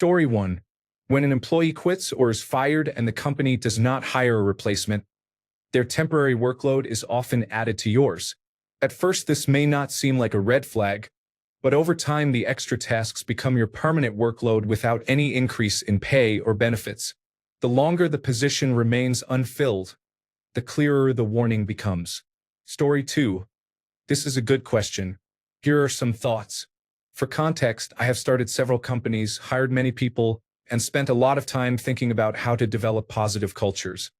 Story 1. When an employee quits or is fired and the company does not hire a replacement, their temporary workload is often added to yours. At first, this may not seem like a red flag, but over time the extra tasks become your permanent workload without any increase in pay or benefits. The longer the position remains unfilled, the clearer the warning becomes. Story 2. This is a good question. Here are some thoughts. For context, I have started several companies, hired many people, and spent a lot of time thinking about how to develop positive cultures.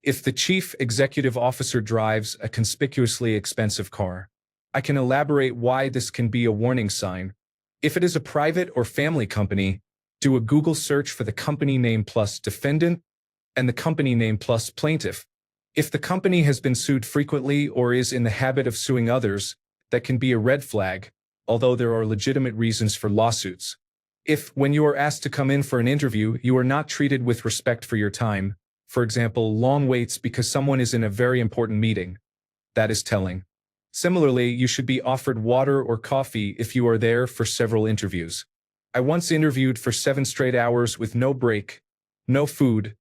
If the chief executive officer drives a conspicuously expensive car, I can elaborate why this can be a warning sign. If it is a private or family company, do a Google search for the company name plus defendant and the company name plus plaintiff. If the company has been sued frequently or is in the habit of suing others, that can be a red flag, although there are legitimate reasons for lawsuits. If, when you are asked to come in for an interview, you are not treated with respect for your time, for example, long waits because someone is in a very important meeting, that is telling. Similarly, you should be offered water or coffee if you are there for several interviews. I once interviewed for 7 straight hours with no break, no food,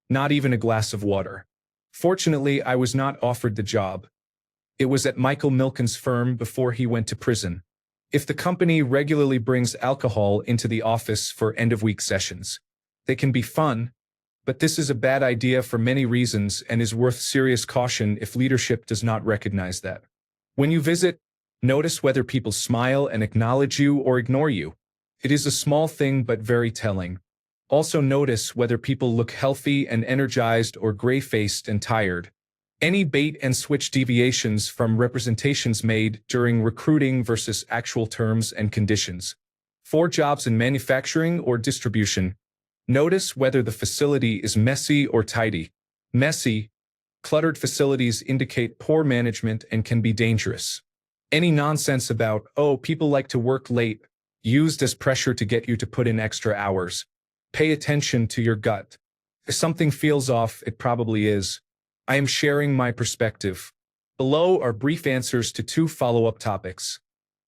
not even a glass of water. Fortunately, I was not offered the job. It was at Michael Milken's firm before he went to prison. If the company regularly brings alcohol into the office for end-of-week sessions, they can be fun, but this is a bad idea for many reasons and is worth serious caution if leadership does not recognize that. When you visit, notice whether people smile and acknowledge you or ignore you. It is a small thing but very telling. Also notice whether people look healthy and energized or gray-faced and tired. Any bait-and-switch deviations from representations made during recruiting versus actual terms and conditions. For jobs in manufacturing or distribution, notice whether the facility is messy or tidy. Messy, cluttered facilities indicate poor management and can be dangerous. Any nonsense about, oh, people like to work late, used as pressure to get you to put in extra hours. Pay attention to your gut. If something feels off, it probably is. I am sharing my perspective. Below are brief answers to 2 follow-up topics.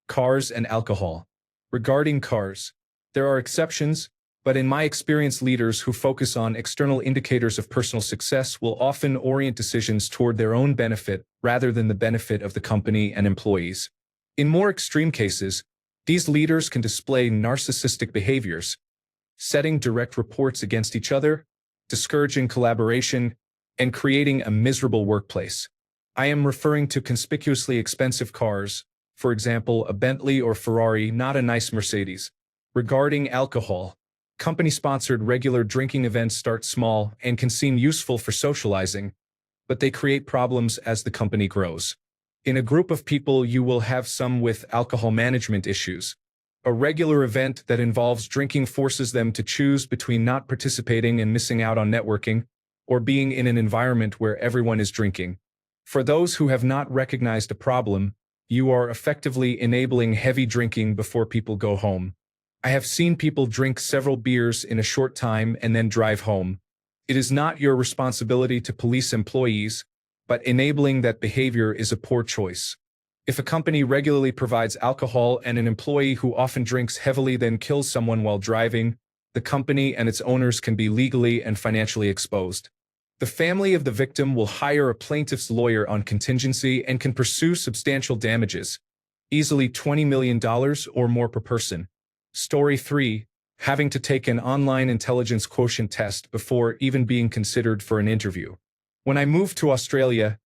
Cars and alcohol. Regarding cars, there are exceptions, but in my experience, leaders who focus on external indicators of personal success will often orient decisions toward their own benefit rather than the benefit of the company and employees. In more extreme cases, these leaders can display narcissistic behaviors, setting direct reports against each other, discouraging collaboration, and creating a miserable workplace. I am referring to conspicuously expensive cars, for example, a Bentley or Ferrari, not a nice Mercedes. Regarding alcohol, company-sponsored regular drinking events start small and can seem useful for socializing, but they create problems as the company grows. In a group of people, you will have some with alcohol management issues. A regular event that involves drinking forces them to choose between not participating and missing out on networking, or being in an environment where everyone is drinking. For those who have not recognized a problem, you are effectively enabling heavy drinking before people go home. I have seen people drink several beers in a short time and then drive home. It is not your responsibility to police employees, but enabling that behavior is a poor choice. If a company regularly provides alcohol and an employee who often drinks heavily then kills someone while driving, the company and its owners can be legally and financially exposed. The family of the victim will hire a plaintiff's lawyer on contingency and can pursue substantial damages, easily $20 million or more per person. Story 3. Having to take an online intelligence quotient test before even being considered for an interview. When I moved to Australia,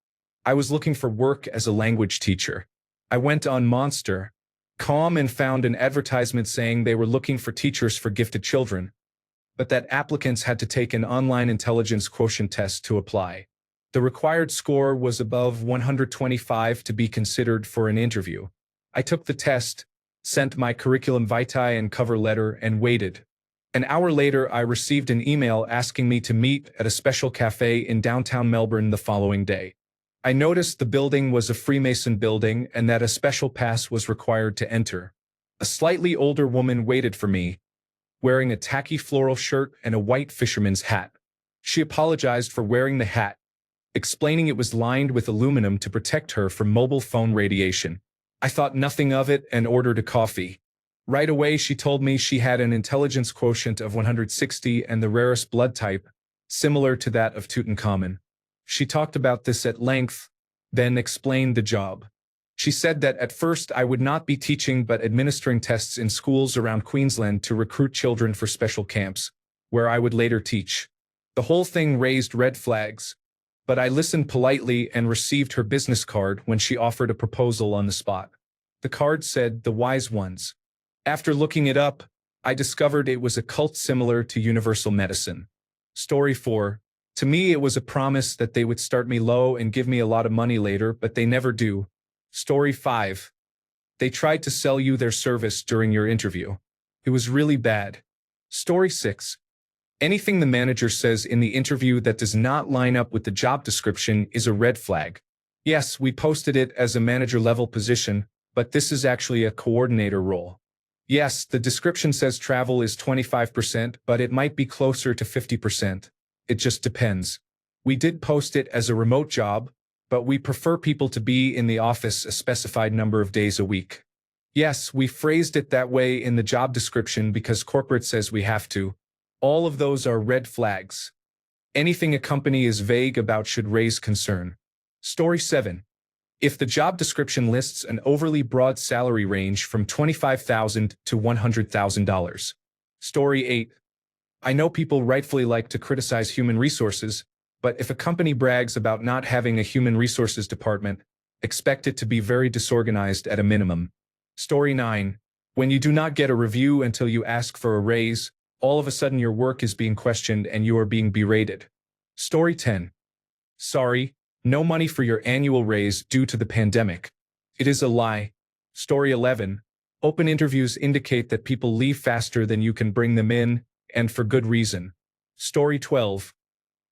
I was looking for work as a language teacher. I went on Monster.com and found an advertisement saying they were looking for teachers for gifted children, but that applicants had to take an online intelligence quotient test to apply. The required score was above 125 to be considered for an interview. I took the test, sent my curriculum vitae and cover letter, and waited. An hour later, I received an email asking me to meet at a special cafe in downtown Melbourne the following day. I noticed the building was a Freemason building and that a special pass was required to enter. A slightly older woman waited for me, wearing a tacky floral shirt and a white fisherman's hat. She apologized for wearing the hat, explaining it was lined with aluminum to protect her from mobile phone radiation. I thought nothing of it and ordered a coffee. Right away, she told me she had an intelligence quotient of 160 and the rarest blood type, similar to that of Tutankhamun. She talked about this at length, then explained the job. She said that at first I would not be teaching but administering tests in schools around Queensland to recruit children for special camps, where I would later teach. The whole thing raised red flags, but I listened politely and received her business card when she offered a proposal on the spot. The card said, "The Wise Ones." After looking it up, I discovered it was a cult similar to Universal Medicine. Story 4. To me, it was a promise that they would start me low and give me a lot of money later, but they never do. Story 5. They tried to sell you their service during your interview. It was really bad. Story 6. Anything the manager says in the interview that does not line up with the job description is a red flag. Yes, we posted it as a manager-level position, but this is actually a coordinator role. Yes, the description says travel is 25%, but it might be closer to 50%. It just depends. We did post it as a remote job, but we prefer people to be in the office a specified number of days a week. Yes, we phrased it that way in the job description because corporate says we have to. All of those are red flags. Anything a company is vague about should raise concern. Story 7. If the job description lists an overly broad salary range from $25,000 to $100,000. Story 8. I know people rightfully like to criticize human resources, but if a company brags about not having a human resources department, expect it to be very disorganized at a minimum. Story 9. When you do not get a review until you ask for a raise, all of a sudden your work is being questioned and you are being berated. Story 10. Sorry, no money for your annual raise due to the pandemic. It is a lie. Story 11. Open interviews indicate that people leave faster than you can bring them in, and for good reason. Story 12.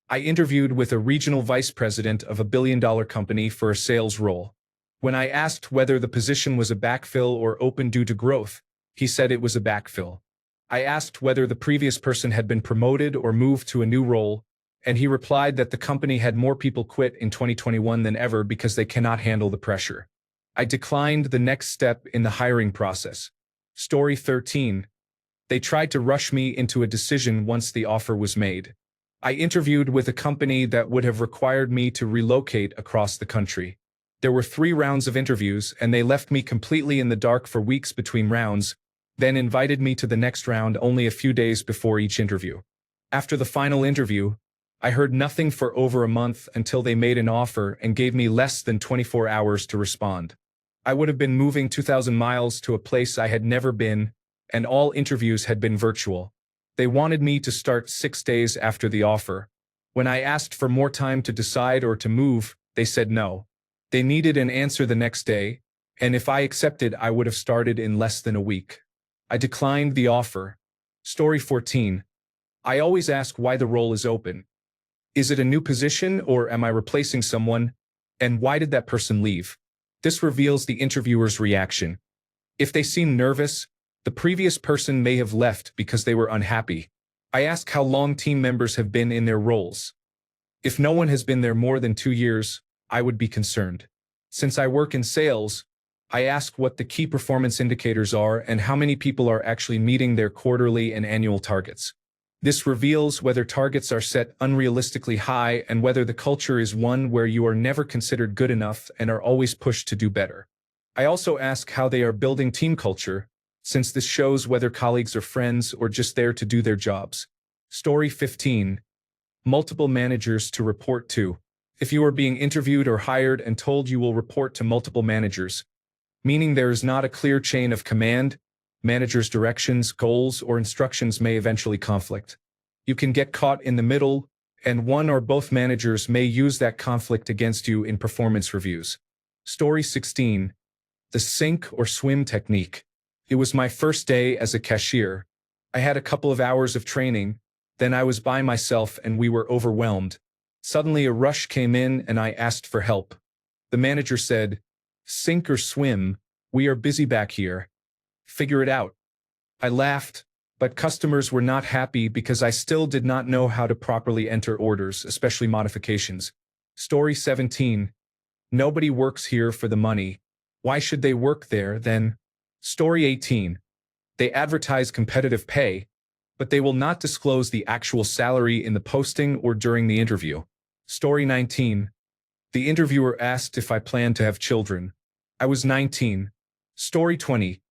I interviewed with a regional vice president of a billion-dollar company for a sales role. When I asked whether the position was a backfill or open due to growth, he said it was a backfill. I asked whether the previous person had been promoted or moved to a new role, and he replied that the company had more people quit in 2021 than ever because they cannot handle the pressure. I declined the next step in the hiring process. Story 13. They tried to rush me into a decision once the offer was made. I interviewed with a company that would have required me to relocate across the country. There were 3 rounds of interviews, and they left me completely in the dark for weeks between rounds, then invited me to the next round only a few days before each interview. After the final interview, I heard nothing for over a month until they made an offer and gave me less than 24 hours to respond. I would have been moving 2,000 miles to a place I had never been, and all interviews had been virtual. They wanted me to start 6 days after the offer. When I asked for more time to decide or to move, they said no. They needed an answer the next day, and if I accepted, I would have started in less than a week. I declined the offer. Story 14. I always ask why the role is open. Is it a new position or am I replacing someone? And why did that person leave? This reveals the interviewer's reaction. If they seem nervous, the previous person may have left because they were unhappy. I ask how long team members have been in their roles. If no one has been there more than 2 years, I would be concerned. Since I work in sales, I ask what the key performance indicators are and how many people are actually meeting their quarterly and annual targets. This reveals whether targets are set unrealistically high and whether the culture is one where you are never considered good enough and are always pushed to do better. I also ask how they are building team culture, since this shows whether colleagues are friends or just there to do their jobs. Story 15. Multiple managers to report to. If you are being interviewed or hired and told you will report to multiple managers, meaning there is not a clear chain of command, managers' directions, goals, or instructions may eventually conflict. You can get caught in the middle, and one or both managers may use that conflict against you in performance reviews. Story 16. The sink or swim technique. It was my first day as a cashier. I had a couple of hours of training, then I was by myself and we were overwhelmed. Suddenly a rush came in and I asked for help. The manager said, "Sink or swim, we are busy back here. Figure it out." I laughed, but customers were not happy because I still did not know how to properly enter orders, especially modifications. Story 17. Nobody works here for the money. Why should they work there then? Story 18. They advertise competitive pay, but they will not disclose the actual salary in the posting or during the interview. Story 19. The interviewer asked if I planned to have children. I was 19. Story 20.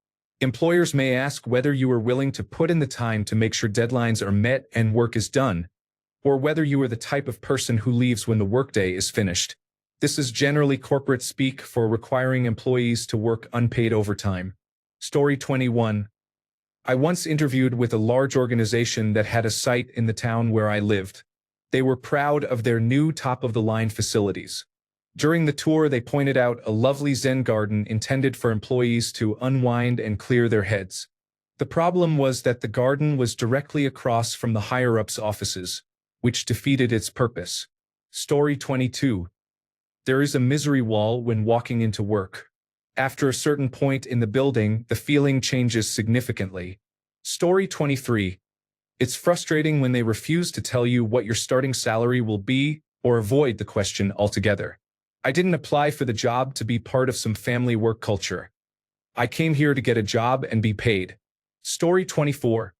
Employers may ask whether you are willing to put in the time to make sure deadlines are met and work is done, or whether you are the type of person who leaves when the workday is finished. This is generally corporate speak for requiring employees to work unpaid overtime. Story 21. I once interviewed with a large organization that had a site in the town where I lived. They were proud of their new top-of-the-line facilities. During the tour, they pointed out a lovely Zen garden intended for employees to unwind and clear their heads. The problem was that the garden was directly across from the higher-ups' offices, which defeated its purpose. Story 22. There is a misery wall when walking into work. After a certain point in the building, the feeling changes significantly. Story 23. It's frustrating when they refuse to tell you what your starting salary will be or avoid the question altogether. I didn't apply for the job to be part of some family work culture. I came here to get a job and be paid. Story 24.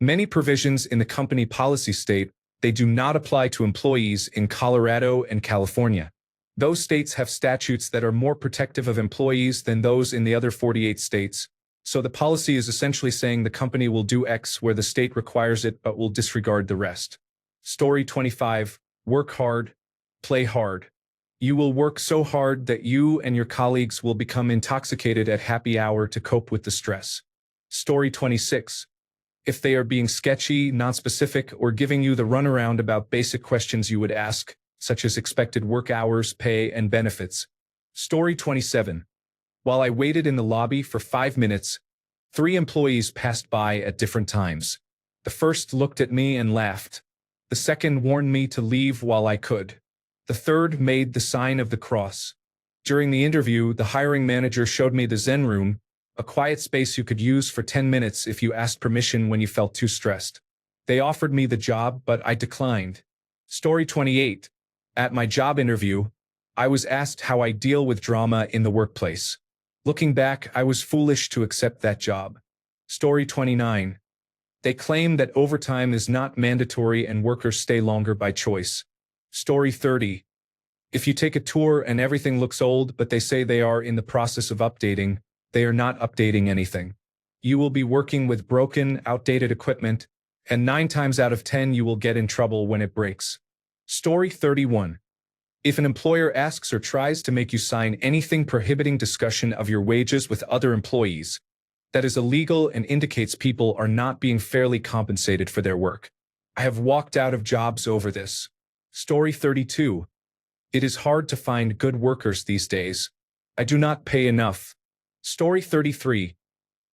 Many provisions in the company policy state they do not apply to employees in Colorado and California. Those states have statutes that are more protective of employees than those in the other 48 states, so the policy is essentially saying the company will do X where the state requires it but will disregard the rest. Story 25. Work hard, play hard. You will work so hard that you and your colleagues will become intoxicated at happy hour to cope with the stress. Story 26. If they are being sketchy, nonspecific, or giving you the runaround about basic questions you would ask, such as expected work hours, pay, and benefits. Story 27. While I waited in the lobby for 5 minutes, 3 employees passed by at different times. The first looked at me and laughed. The second warned me to leave while I could. The third made the sign of the cross. During the interview, the hiring manager showed me the Zen room, a quiet space you could use for 10 minutes if you asked permission when you felt too stressed. They offered me the job, but I declined. Story 28. At my job interview, I was asked how I deal with drama in the workplace. Looking back, I was foolish to accept that job. Story 29. They claim that overtime is not mandatory and workers stay longer by choice. Story 30. If you take a tour and everything looks old but they say they are in the process of updating, they are not updating anything. You will be working with broken, outdated equipment, and 9 times out of 10 you will get in trouble when it breaks. Story 31. If an employer asks or tries to make you sign anything prohibiting discussion of your wages with other employees, that is illegal and indicates people are not being fairly compensated for their work. I have walked out of jobs over this. Story 32. It is hard to find good workers these days. I do not pay enough. Story 33.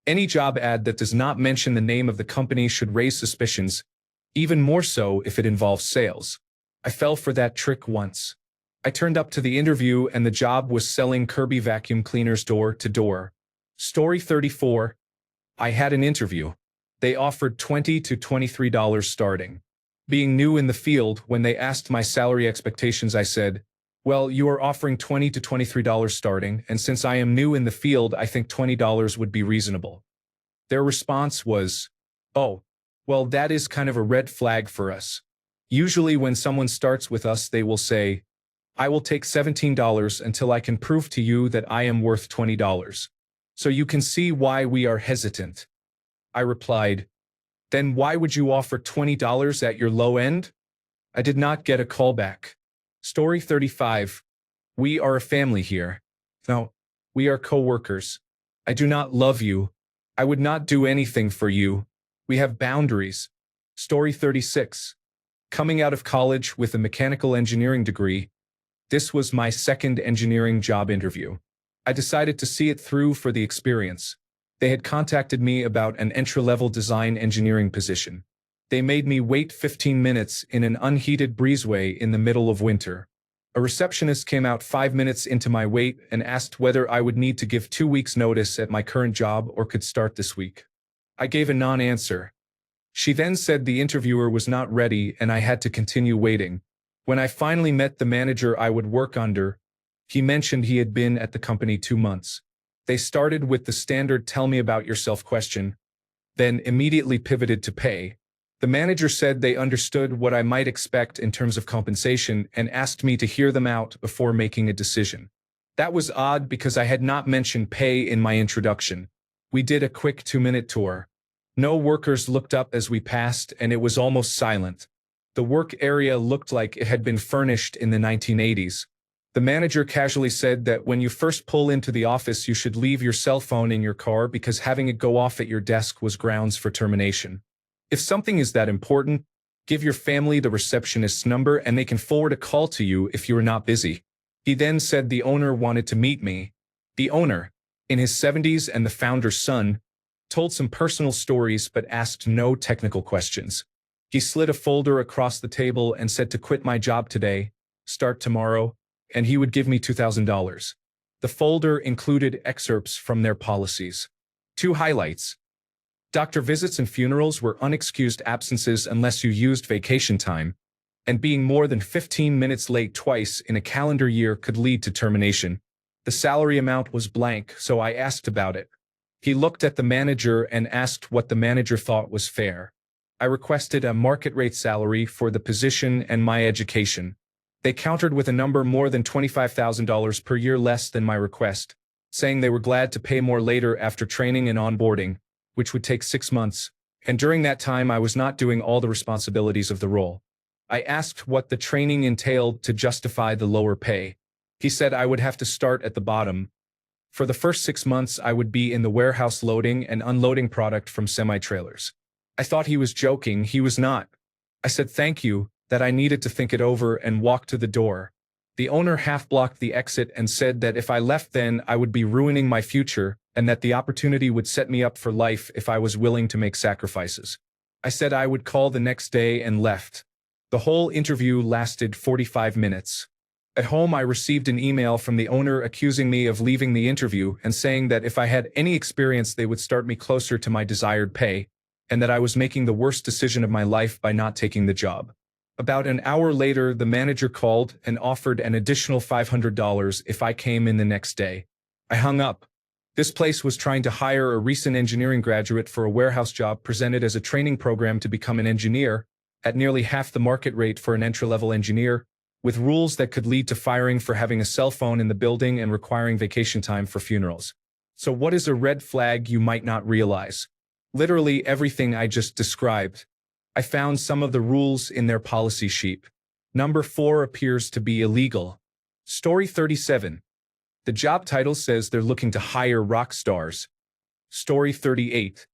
Any job ad that does not mention the name of the company should raise suspicions, even more so if it involves sales. I fell for that trick once. I turned up to the interview and the job was selling Kirby vacuum cleaners door to door. Story 34. I had an interview. They offered $20 to $23 starting. Being new in the field, when they asked my salary expectations, I said, well, you are offering $20 to $23 starting, and since I am new in the field, I think $20 would be reasonable. Their response was, oh, well, that is kind of a red flag for us. Usually when someone starts with us, they will say, I will take $17 until I can prove to you that I am worth $20. So you can see why we are hesitant. I replied, then why would you offer $20 at your low end? I did not get a call back. Story 35. We are a family here. No, we are co-workers. I do not love you. I would not do anything for you. We have boundaries. Story 36. Coming out of college with a mechanical engineering degree, this was my second engineering job interview. I decided to see it through for the experience. They had contacted me about an entry-level design engineering position. They made me wait 15 minutes in an unheated breezeway in the middle of winter. A receptionist came out 5 minutes into my wait and asked whether I would need to give 2 weeks' notice at my current job or could start this week. I gave a non-answer. She then said the interviewer was not ready and I had to continue waiting. When I finally met the manager I would work under, he mentioned he had been at the company 2 months. They started with the standard tell me about yourself question, then immediately pivoted to pay. The manager said they understood what I might expect in terms of compensation and asked me to hear them out before making a decision. That was odd because I had not mentioned pay in my introduction. We did a quick 2-minute tour. No workers looked up as we passed, and it was almost silent. The work area looked like it had been furnished in the 1980s. The manager casually said that when you first pull into the office, you should leave your cell phone in your car because having it go off at your desk was grounds for termination. If something is that important, give your family the receptionist's number and they can forward a call to you if you are not busy. He then said the owner wanted to meet me. The owner, in his 70s and the founder's son, told some personal stories but asked no technical questions. He slid a folder across the table and said to quit my job today, start tomorrow, and he would give me $2,000. The folder included excerpts from their policies. 2 highlights. Doctor visits and funerals were unexcused absences unless you used vacation time, and being more than 15 minutes late twice in a calendar year could lead to termination. The salary amount was blank, so I asked about it. He looked at the manager and asked what the manager thought was fair. I requested a market rate salary for the position and my education. They countered with a number more than $25,000 per year less than my request, saying they were glad to pay more later after training and onboarding, which would take 6 months, and during that time I was not doing all the responsibilities of the role. I asked what the training entailed to justify the lower pay. He said I would have to start at the bottom. For the first 6 months I would be in the warehouse loading and unloading product from semi-trailers. I thought he was joking. He was not. I said thank you, that I needed to think it over and walked to the door. The owner half-blocked the exit and said that if I left then I would be ruining my future and that the opportunity would set me up for life if I was willing to make sacrifices. I said I would call the next day and left. The whole interview lasted 45 minutes. At home I received an email from the owner accusing me of leaving the interview and saying that if I had any experience they would start me closer to my desired pay, and that I was making the worst decision of my life by not taking the job. About an hour later, the manager called and offered an additional $500 if I came in the next day. I hung up. This place was trying to hire a recent engineering graduate for a warehouse job presented as a training program to become an engineer, at nearly half the market rate for an entry-level engineer, with rules that could lead to firing for having a cell phone in the building and requiring vacation time for funerals. So what is a red flag you might not realize? Literally everything I just described. I found some of the rules in their policy sheet. Number 4 appears to be illegal. Story 37. The job title says they're looking to hire rock stars. Story 38.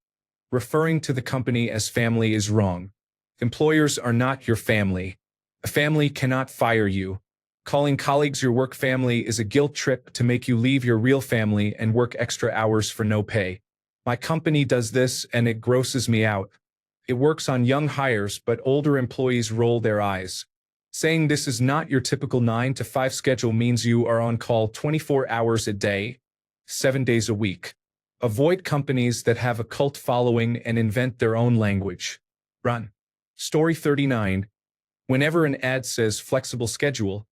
Referring to the company as family is wrong. Employers are not your family. A family cannot fire you. Calling colleagues your work family is a guilt trip to make you leave your real family and work extra hours for no pay. My company does this and it grosses me out. It works on young hires, but older employees roll their eyes. Saying this is not your typical 9-to-5 schedule means you are on call 24 hours a day, 7 days a week. Avoid companies that have a cult following and invent their own language. Run. Story 39. Whenever an ad says flexible schedule,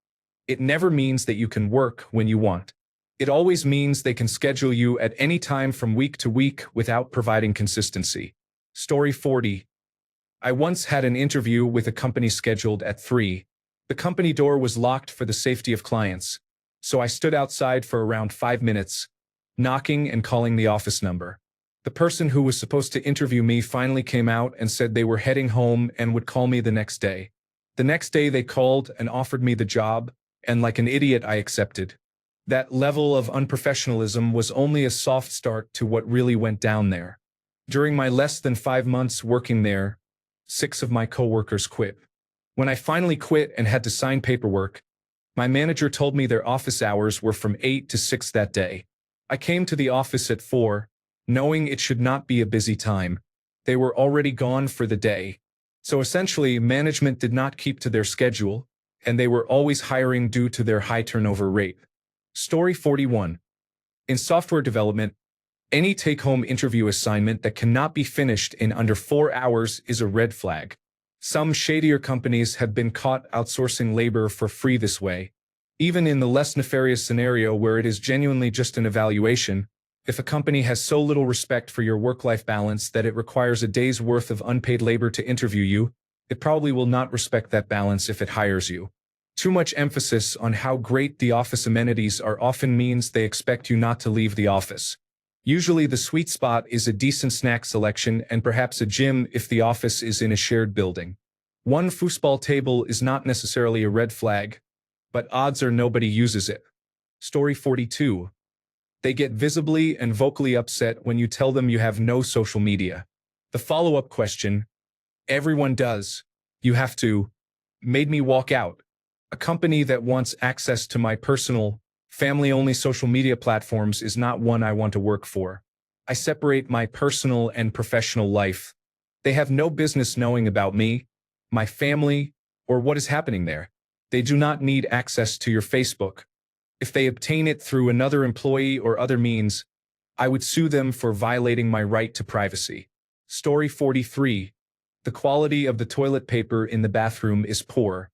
it never means that you can work when you want. It always means they can schedule you at any time from week to week without providing consistency. Story 40. I once had an interview with a company scheduled at 3. The company door was locked for the safety of clients, so I stood outside for around 5 minutes, knocking and calling the office number. The person who was supposed to interview me finally came out and said they were heading home and would call me the next day. The next day they called and offered me the job, and like an idiot I accepted. That level of unprofessionalism was only a soft start to what really went down there. During my less than 5 months working there, 6 of my coworkers quit. When I finally quit and had to sign paperwork, my manager told me their office hours were from 8 to 6 that day. I came to the office at 4, knowing it should not be a busy time. They were already gone for the day. So essentially, management did not keep to their schedule, and they were always hiring due to their high turnover rate. Story 41. In software development, any take-home interview assignment that cannot be finished in under 4 hours is a red flag. Some shadier companies have been caught outsourcing labor for free this way. Even in the less nefarious scenario where it is genuinely just an evaluation, If a company has so little respect for your work-life balance that it requires a day's worth of unpaid labor to interview you, it probably will not respect that balance if it hires you. Too much emphasis on how great the office amenities are often means they expect you not to leave the office. Usually the sweet spot is a decent snack selection and perhaps a gym if the office is in a shared building. One foosball table is not necessarily a red flag, but odds are nobody uses it. Story 42. They get visibly and vocally upset when you tell them you have no social media. The follow-up question, everyone does, you have to, made me walk out. A company that wants access to my personal, family-only social media platforms is not one I want to work for. I separate my personal and professional life. They have no business knowing about me, my family, or what is happening there. They do not need access to your Facebook. If they obtain it through another employee or other means, I would sue them for violating my right to privacy. Story 43. The quality of the toilet paper in the bathroom is poor.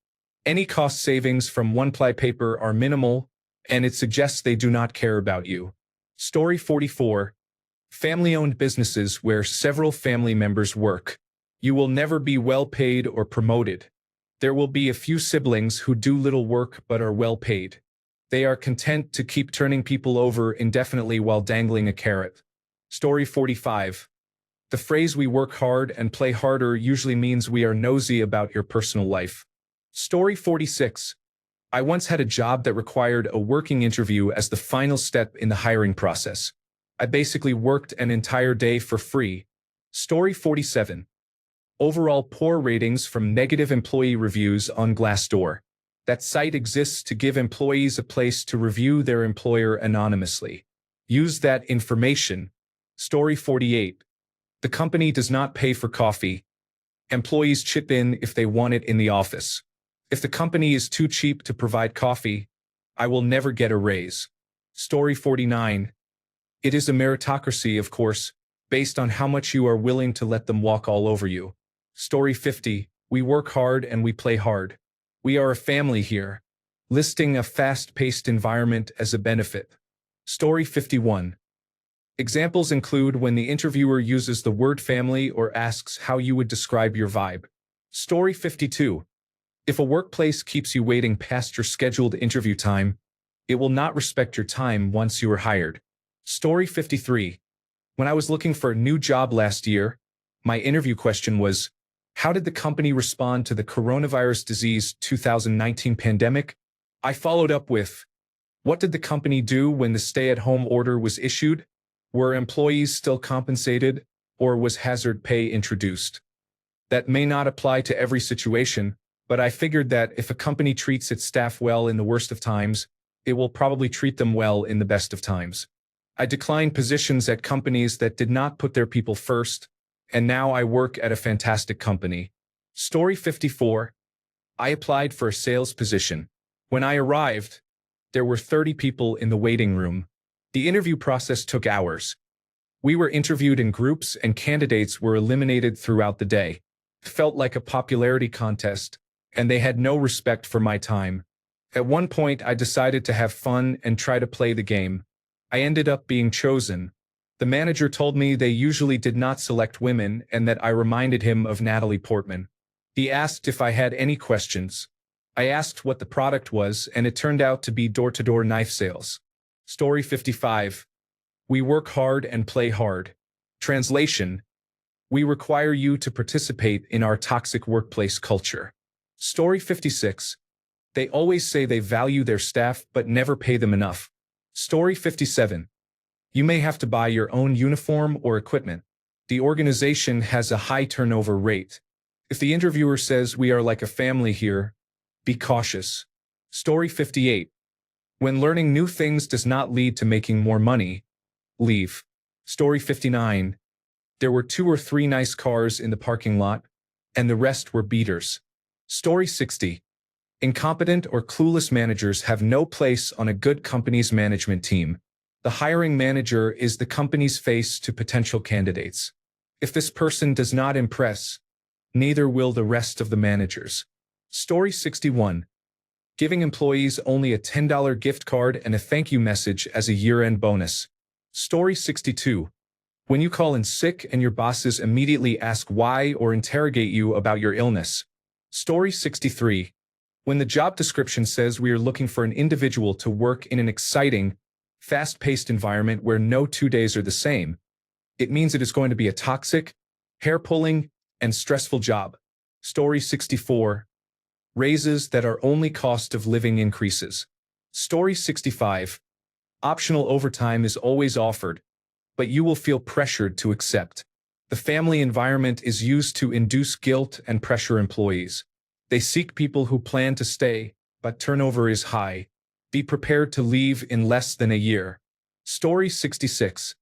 Any cost savings from one-ply paper are minimal, and it suggests they do not care about you. Story 44. Family-owned businesses where several family members work. You will never be well paid or promoted. There will be a few siblings who do little work but are well paid. They are content to keep turning people over indefinitely while dangling a carrot. Story 45. The phrase "we work hard and play harder" usually means we are nosy about your personal life. Story 46. I once had a job that required a working interview as the final step in the hiring process. I basically worked an entire day for free. Story 47. Overall poor ratings from negative employee reviews on Glassdoor. That site exists to give employees a place to review their employer anonymously. Use that information. Story 48. The company does not pay for coffee. Employees chip in if they want it in the office. If the company is too cheap to provide coffee, I will never get a raise. Story 49. It is a meritocracy, of course, based on how much you are willing to let them walk all over you. Story 50. We work hard and we play hard. We are a family here. Listing a fast-paced environment as a benefit. Story 51. Examples include when the interviewer uses the word family or asks how you would describe your vibe. Story 52. If a workplace keeps you waiting past your scheduled interview time, it will not respect your time once you are hired. Story 53. When I was looking for a new job last year, my interview question was, how did the company respond to the coronavirus disease 2019 pandemic? I followed up with, what did the company do when the stay-at-home order was issued? Were employees still compensated, or was hazard pay introduced? That may not apply to every situation, but I figured that if a company treats its staff well in the worst of times, it will probably treat them well in the best of times. I declined positions at companies that did not put their people first, and now I work at a fantastic company. Story 54. I applied for a sales position. When I arrived, there were 30 people in the waiting room. The interview process took hours. We were interviewed in groups and candidates were eliminated throughout the day. It felt like a popularity contest, and they had no respect for my time. At one point, I decided to have fun and try to play the game. I ended up being chosen. The manager told me they usually did not select women and that I reminded him of Natalie Portman. He asked if I had any questions. I asked what the product was, and it turned out to be door-to-door knife sales. Story 55. We work hard and play hard. Translation. We require you to participate in our toxic workplace culture. Story 56. They always say they value their staff but never pay them enough. Story 57. You may have to buy your own uniform or equipment. The organization has a high turnover rate. If the interviewer says we are like a family here, be cautious. Story 58. When learning new things does not lead to making more money, leave. Story 59. There were 2 or 3 nice cars in the parking lot, and the rest were beaters. Story 60. Incompetent or clueless managers have no place on a good company's management team. The hiring manager is the company's face to potential candidates. If this person does not impress, neither will the rest of the managers. Story 61. Giving employees only a $10 gift card and a thank you message as a year-end bonus. Story 62. When you call in sick and your bosses immediately ask why or interrogate you about your illness. Story 63. When the job description says we are looking for an individual to work in an exciting, fast-paced environment where no 2 days are the same, it means it is going to be a toxic, hair-pulling, and stressful job. Story 64. Raises that are only cost of living increases. Story 65. Optional overtime is always offered, but you will feel pressured to accept. The family environment is used to induce guilt and pressure employees. They seek people who plan to stay, but turnover is high. Be prepared to leave in less than a year. Story 66.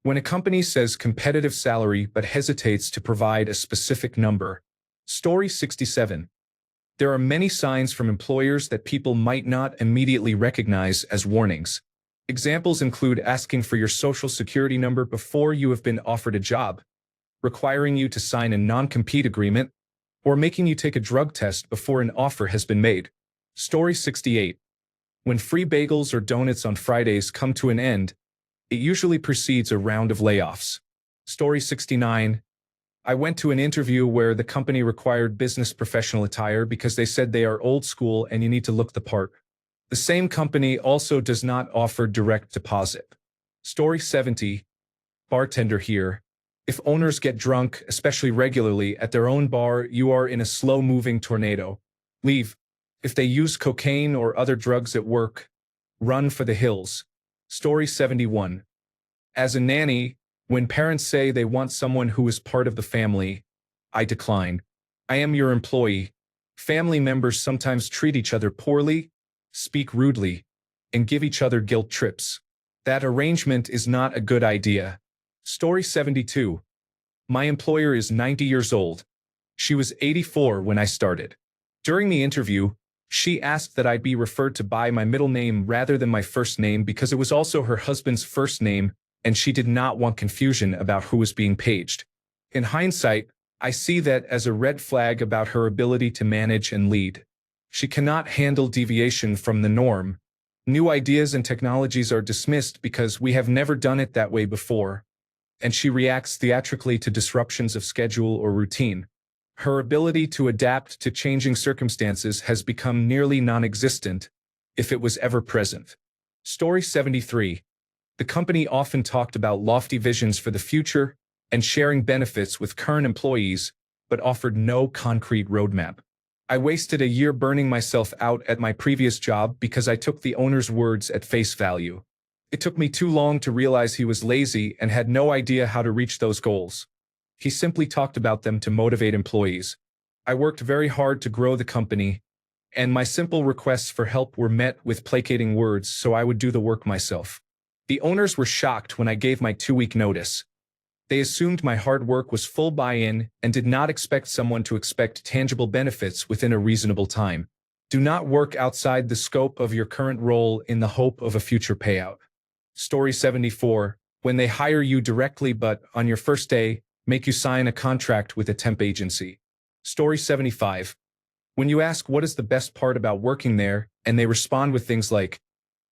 When a company says competitive salary but hesitates to provide a specific number. Story 67. There are many signs from employers that people might not immediately recognize as warnings. Examples include asking for your social security number before you have been offered a job, requiring you to sign a non-compete agreement, or making you take a drug test before an offer has been made. Story 68. When free bagels or donuts on Fridays come to an end, it usually precedes a round of layoffs. Story 69. I went to an interview where the company required business professional attire because they said they are old school and you need to look the part. The same company also does not offer direct deposit. Story 70. Bartender here. If owners get drunk, especially regularly, at their own bar, you are in a slow-moving tornado. Leave. If they use cocaine or other drugs at work, run for the hills. Story 71. As a nanny, when parents say they want someone who is part of the family, I decline. I am your employee. Family members sometimes treat each other poorly, speak rudely, and give each other guilt trips. That arrangement is not a good idea. Story 72. My employer is 90 years old. She was 84 when I started. During the interview, she asked that I be referred to by my middle name rather than my first name because it was also her husband's first name, and she did not want confusion about who was being paged. In hindsight, I see that as a red flag about her ability to manage and lead. She cannot handle deviation from the norm. New ideas and technologies are dismissed because we have never done it that way before, and she reacts theatrically to disruptions of schedule or routine. Her ability to adapt to changing circumstances has become nearly non-existent, if it was ever present. Story 73. The company often talked about lofty visions for the future and sharing benefits with current employees, but offered no concrete roadmap. I wasted a year burning myself out at my previous job because I took the owner's words at face value. It took me too long to realize he was lazy and had no idea how to reach those goals. He simply talked about them to motivate employees. I worked very hard to grow the company, and my simple requests for help were met with placating words, so I would do the work myself. The owners were shocked when I gave my 2-week notice. They assumed my hard work was full buy-in and did not expect someone to expect tangible benefits within a reasonable time. Do not work outside the scope of your current role in the hope of a future payout. Story 74. When they hire you directly but, on your first day, make you sign a contract with a temp agency. Story 75. When you ask what is the best part about working there, and they respond with things like,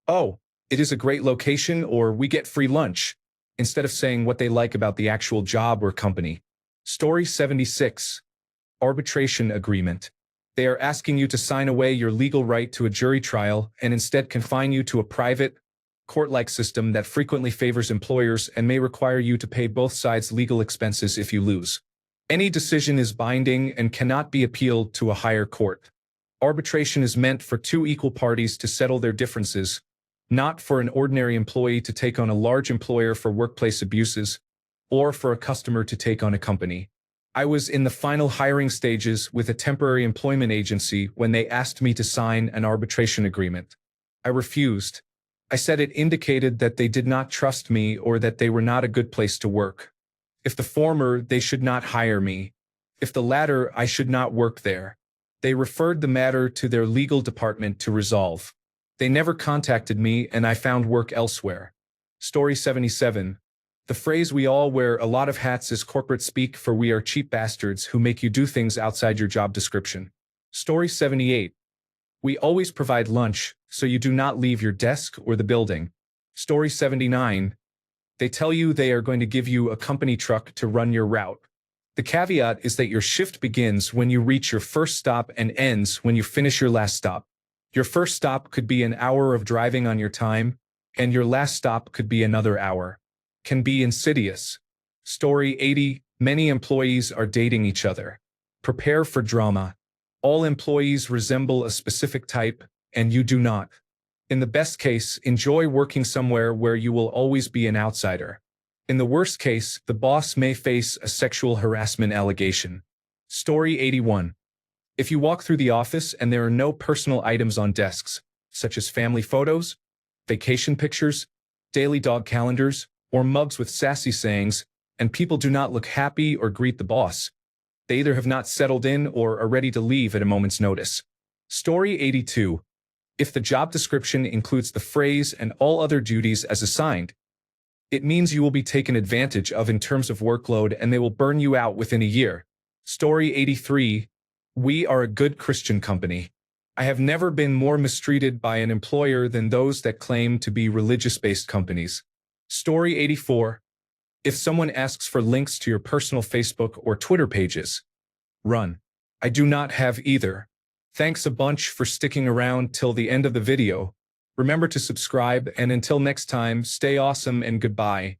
oh, it is a great location, or we get free lunch, instead of saying what they like about the actual job or company. Story 76. Arbitration agreement. They are asking you to sign away your legal right to a jury trial and instead confine you to a private, court-like system that frequently favors employers and may require you to pay both sides legal expenses if you lose. Any decision is binding and cannot be appealed to a higher court. Arbitration is meant for two equal parties to settle their differences, not for an ordinary employee to take on a large employer for workplace abuses, or for a customer to take on a company. I was in the final hiring stages with a temporary employment agency when they asked me to sign an arbitration agreement. I refused. I said it indicated that they did not trust me or that they were not a good place to work. If the former, they should not hire me. If the latter, I should not work there. They referred the matter to their legal department to resolve. They never contacted me and I found work elsewhere. Story 77. The phrase "we all wear a lot of hats" is corporate speak for we are cheap bastards who make you do things outside your job description. Story 78. We always provide lunch, so you do not leave your desk or the building. Story 79. They tell you they are going to give you a company truck to run your route. The caveat is that your shift begins when you reach your first stop and ends when you finish your last stop. Your first stop could be an hour of driving on your time, and your last stop could be another hour. Can be insidious. Story 80. Many employees are dating each other. Prepare for drama. All employees resemble a specific type, and you do not. In the best case, enjoy working somewhere where you will always be an outsider. In the worst case, the boss may face a sexual harassment allegation. Story 81. If you walk through the office and there are no personal items on desks, such as family photos, vacation pictures, daily dog calendars, or mugs with sassy sayings, and people do not look happy or greet the boss, they either have not settled in or are ready to leave at a moment's notice. Story 82. If the job description includes the phrase "and all other duties as assigned," it means you will be taken advantage of in terms of workload and they will burn you out within a year. Story 83. We are a good Christian company. I have never been more mistreated by an employer than those that claim to be religious-based companies. Story 84. If someone asks for links to your personal Facebook or Twitter pages, run. I do not have either. Thanks a bunch for sticking around till the end of the video. Remember to subscribe, and until next time, stay awesome and goodbye.